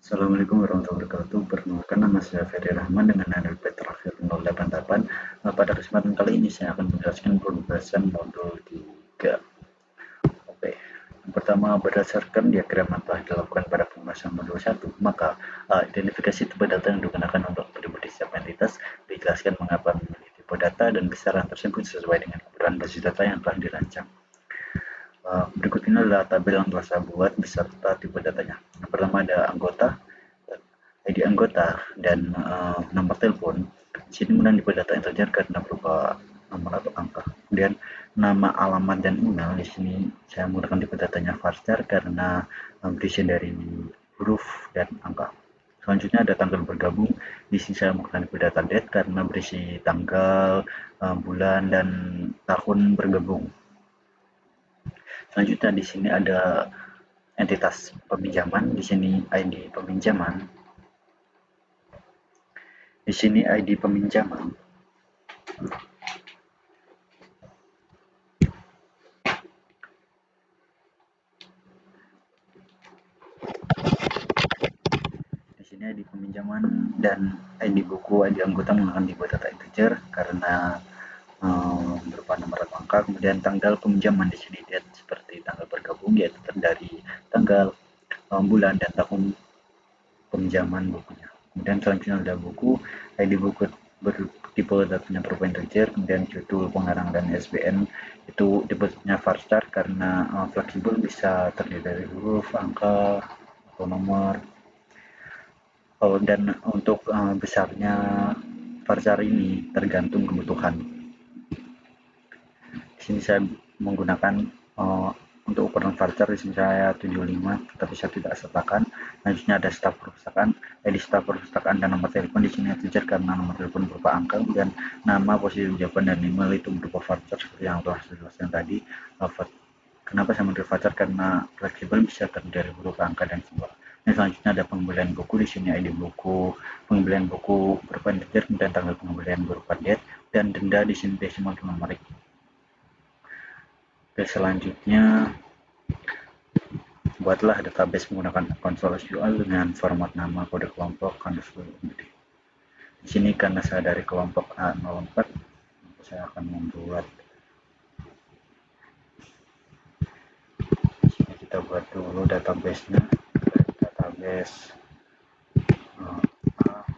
Assalamualaikum warahmatullahi wabarakatuh. Perkenalkan, nama saya Ferry Rahman dengan NLP terakhir 088. Pada kesempatan kali ini saya akan menjelaskan pembahasan modul 3. Oke. Yang pertama, berdasarkan diagram yang telah dilakukan pada pembahasan modul 1, maka identifikasi tipe data yang digunakan untuk atribut di setiap entitas, dijelaskan mengapa memilih tipe data dan besaran tersebut sesuai dengan kebutuhan basis data yang telah dirancang. Berikut ini adalah tabel yang telah saya buat beserta tipe datanya. Yang pertama ada anggota, ID anggota, dan nomor telepon. Di sini kemudian tipe data integer karena berupa nomor atau angka. Kemudian nama, alamat, dan email. Di sini saya menggunakan tipe datanya varchar karena berisi dari huruf dan angka. Selanjutnya ada tanggal bergabung. Di sini saya menggunakan tipe data date karena berisi tanggal, bulan, dan tahun bergabung. Selanjutnya di sini ada entitas peminjaman. Di sini ID peminjaman. Di sini ID peminjaman. Di sini ID peminjaman dan ID buku, ID anggota menggunakan tipe data integer karena berupa nomor atau angka. Kemudian tanggal peminjaman di sini date seperti tanggal bergabung, yaitu dari tanggal, bulan, dan tahun peminjaman bukunya. Kemudian selanjutnya ada buku, ID buku bertipe datanya berupa integer, kemudian judul, pengarang, dan ISBN itu tipenya varchar karena fleksibel, bisa terdiri dari huruf, angka, atau nomor. Dan untuk besarnya varchar ini tergantung kebutuhan. Di sini saya menggunakan untuk ukuran varchar, di sini saya 75, tapi saya tidak sertakan. Selanjutnya ada staf perpustakaan, ID staf perpustakaan dan nomor telepon. Di sini integer karena nomor telepon berupa angka, dan nama, posisi jawaban, dan email itu berupa varchar seperti yang telah saya jelaskan tadi. Kenapa saya memilih varchar? Karena fleksibel, bisa terdiri dari huruf, angka, dan simbol. Nah, selanjutnya ada pengembalian buku. Di sini ID buku, pengembalian buku berupa integer, dan tanggal pengembalian berupa date, dan denda di sini desimal numerik. Oke, selanjutnya buatlah database menggunakan konsol SQL dengan format nama, kode kelompok, underscore. Di sini karena saya dari kelompok A04, saya akan membuat. Di sini kita buat dulu database-nya. Database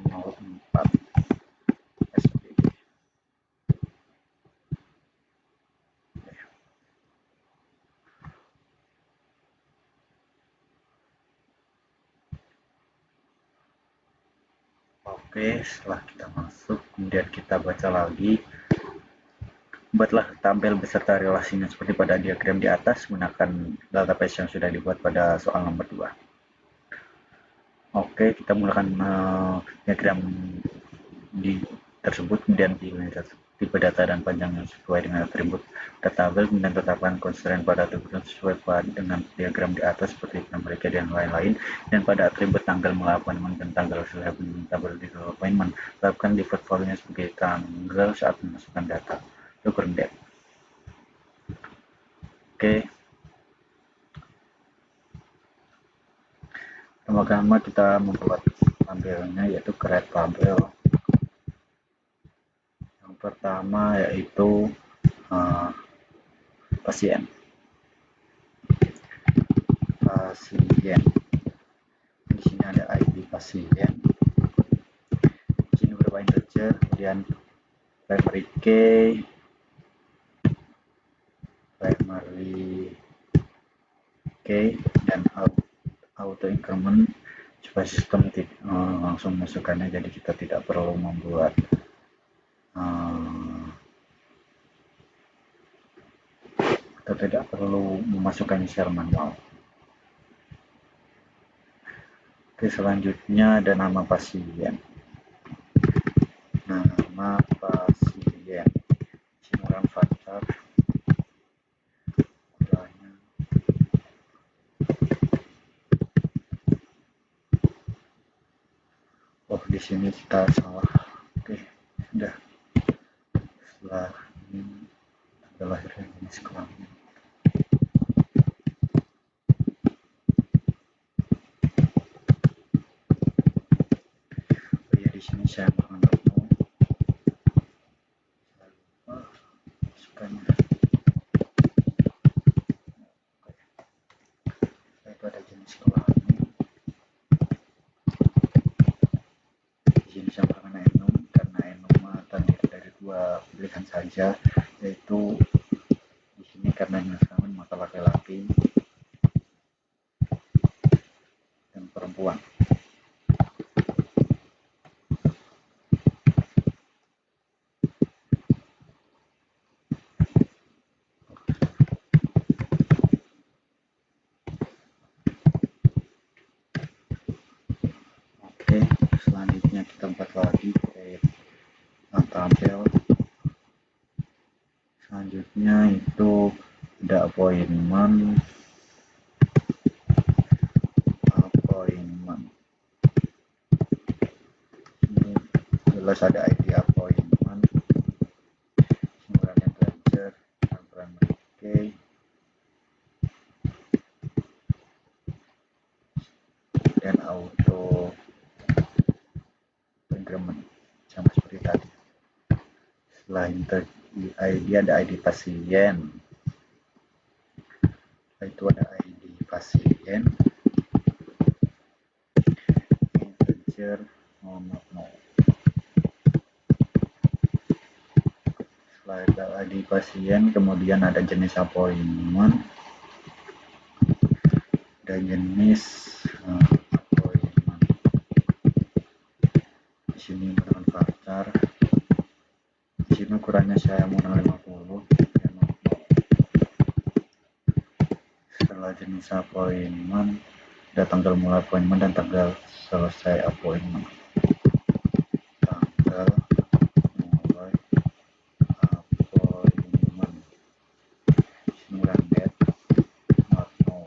A04 SPG. Oke, setelah kita masuk, kemudian kita baca lagi. Buatlah tabel beserta relasinya seperti pada diagram di atas menggunakan database yang sudah dibuat pada soal nomor 2. Oke, kita menggunakan diagram di tersebut, kemudian pilih tipe data dan panjangnya sesuai dengan atribut tabel, kemudian tetapkan constraint pada atribut sesuai dengan diagram di atas seperti mereka dan lain-lain. Dan pada atribut tanggal appointment dan tanggal setelah tabel di appointment, lakukan default value-nya sebagai tanggal saat memasukkan data. Current date. Oke. Pertama-tama kita membuat tabelnya, yaitu create tabel. Yang pertama yaitu pasien. Di sini ada ID pasien. Di sini berupa integer, kemudian primary key, dan auto increment supaya sistem langsung masukkannya, jadi kita tidak perlu membuat atau tidak perlu memasukkannya secara manual. Oke, selanjutnya ada nama pasien. Nama pasien. Simulan varchar. Oh, di sini kita salah. Oke, sudah. Setelah ini tanggal lahirnya jenis kelamin. Ini saya makan dulu. Saya lupa sukanya. Itu ada jenis kelamin. Di sini saya makan enum karena enum terdiri dari dua pilihan saja, yaitu di sini karena jenis kelamin maka laki-laki dan perempuan. Oke, selanjutnya kita buat lagi create tabel. Selanjutnya itu ada appointment. Ini jelas ada ID appointment, kemudian belajar dan primary key, dan auto increment sama seperti tadi. Selain di ID ada ID pasien, itu ada ID pasien, integer, no. Setelah ada ID pasien, kemudian ada jenis appointment dan jenis appointment. Di sini menggunakan voucher. Di sini ukurannya saya menggunakan 50. Setelah jenis appointment, ada tanggal mulai appointment dan tanggal selesai appointment. Tanggal mulai appointment. Sini date, not no.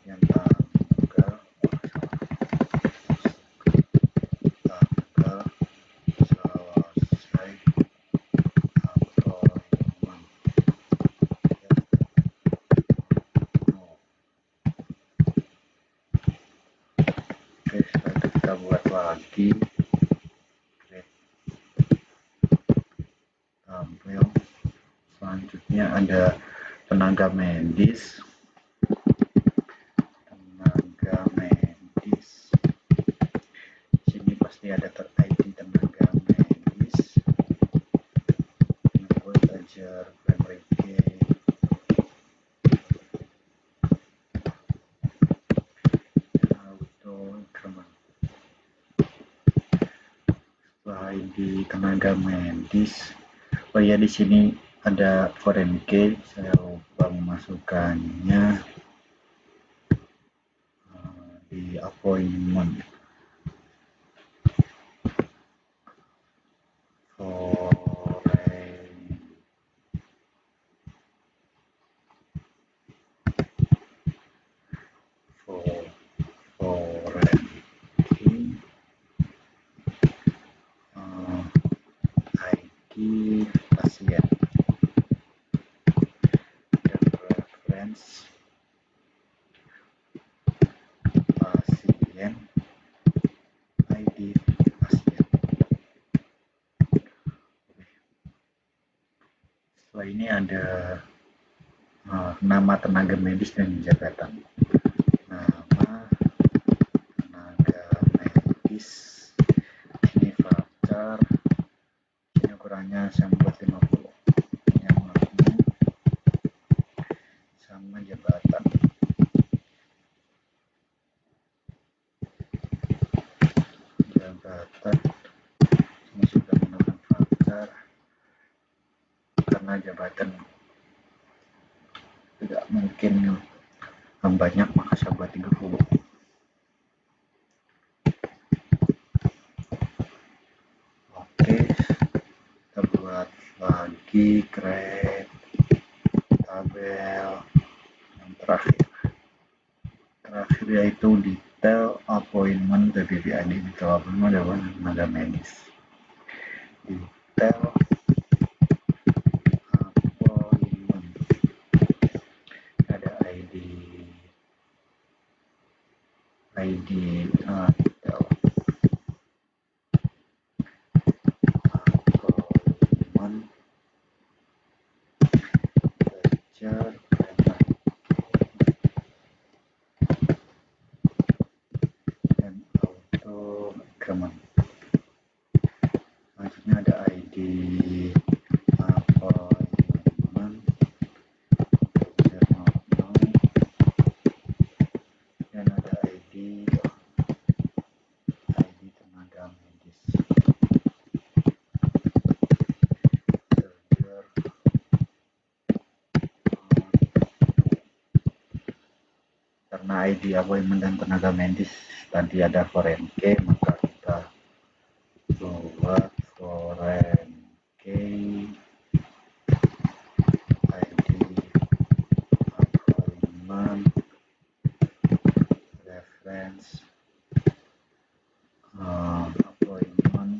Yang tanggal selesai appointment. Oke, setelah itu kita buat lagi tabel. Selanjutnya ada tenaga medis. Di sini pasti ada ID tenaga medis. Ini belajar primary key. Auto increment. Setelah ID tenaga medis, oh ya, di sini ada foreign key, saya lupa memasukkannya di appointment. ID pasien dan reference pasien, ID pasien. Setelah ini ada nama tenaga medis dan jabatan. Nama tenaga medis, ini voucher, ini ukurannya saya buat 50, yang maknya sama jabatan. Ini sudah menggunakan voucher karena jabatan tidak mungkin banyak, maka saya buat 30. Oke, kita buat lagi create tabel yang terakhir yaitu detail appointment PPPID. Detail appointment adalah tenaga medis. Detail appointment ada ID detail karena ID appointment dan tenaga medis tadi ada foreign key, maka kita buat foreign key ID appointment reference appointment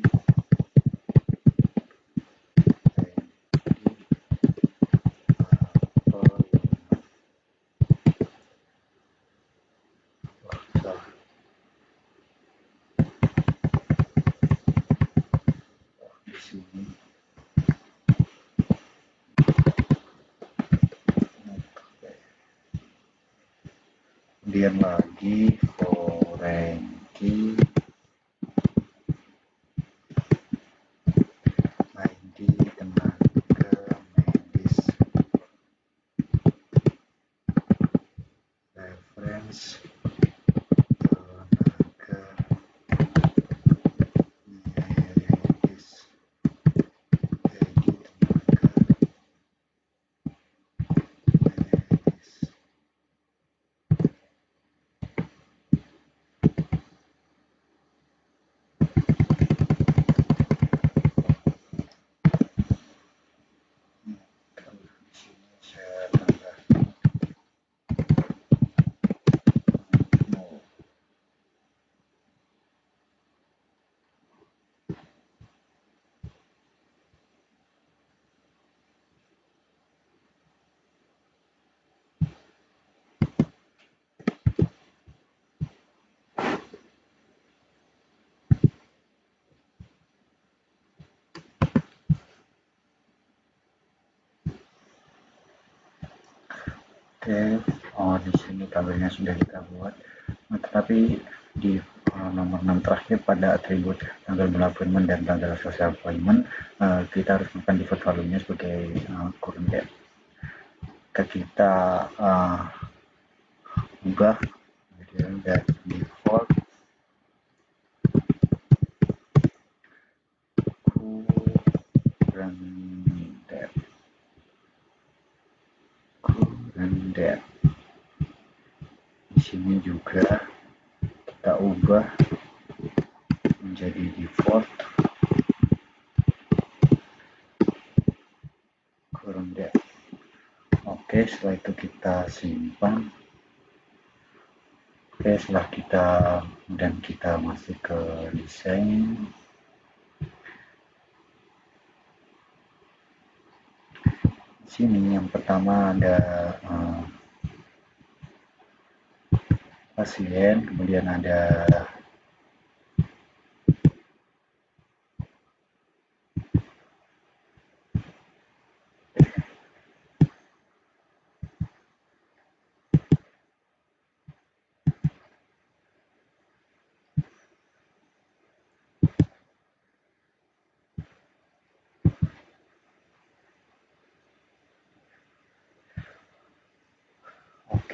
di sini. Kemudian lagi foreign key ID tenaga medis reference tenaga medis ID tenaga medis. Kalau di sini saya tambahkan no. Oke, di sini tabelnya sudah kita buat. Tetapi di nomor 6 terakhir pada atribut tanggal bulan appointment dan tanggal selesai appointment, kita harus melakukan default value-nya sebagai current date. Kita ubah kemudian dari default current date. Di sini juga kita ubah menjadi default current date. Oke, setelah itu kita simpan. Oke, setelah kita masuk ke desain. Di sini yang pertama ada pasien, kemudian ada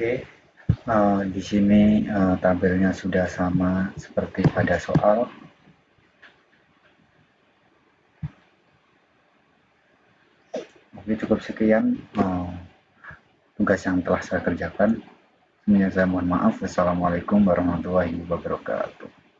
Oke, di sini tabelnya sudah sama seperti pada soal. Oke, cukup sekian tugas yang telah saya kerjakan. Saya mohon maaf. Wassalamualaikum warahmatullahi wabarakatuh.